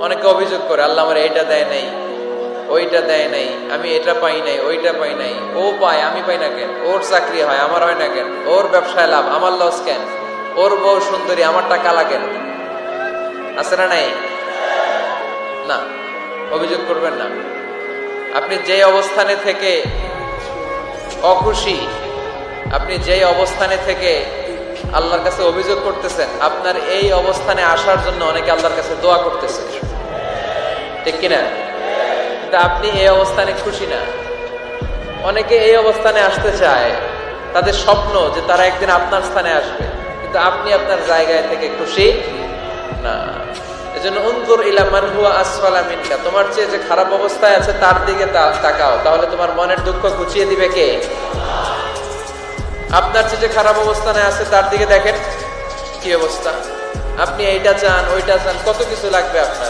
অনেকে অভিযোগ করে আল্লাহ আমার এইটা দেয় নাই, ওইটা দেয় নাই, আমি এটা পাই নাই, ওইটা পাই নাই। ও পায়, আমি পাই না কেন? ওর চাকরি হয়, আমার হয় না কেন? ওর ব্যবসায় লাভ, আমার লস কেন? ওর বউ সুন্দরী, আমার টাকা লাগেন? আছে না নাই? না, অভিযোগ করবেন না। আপনি যে অবস্থানে থেকে অখুশি, আপনি যেই অবস্থানে থেকে আল্লাহর কাছে অভিযোগ করতেছেন, আপনার এই অবস্থানে আসার জন্য অনেকে আল্লাহর কাছে দোয়া করতেছে, ঠিক কিনা? কিন্তু আপনি এই অবস্থানে খুশি না। অনেকে এই অবস্থানে আসতে চায়, তাদের স্বপ্ন যে তারা একদিন আপনার স্থানে আসবে, কিন্তু আপনি আপনার জায়গায় থেকে খুশি না। এজন্য উনজুর ইলা মান হুয়া আসফালা মিনকা, তোমার চেয়ে যে খারাপ অবস্থায় আছে তার দিকে তাকাও, তাহলে তোমার মনের দুঃখ ঘুচিয়ে দিবে কে? আপনার চেয়ে যে খারাপ অবস্থানে আছে তার দিকে দেখেন কি অবস্থা। আপনি এইটা চান, ওইটা চান, কত কিছু লাগবে আপনার।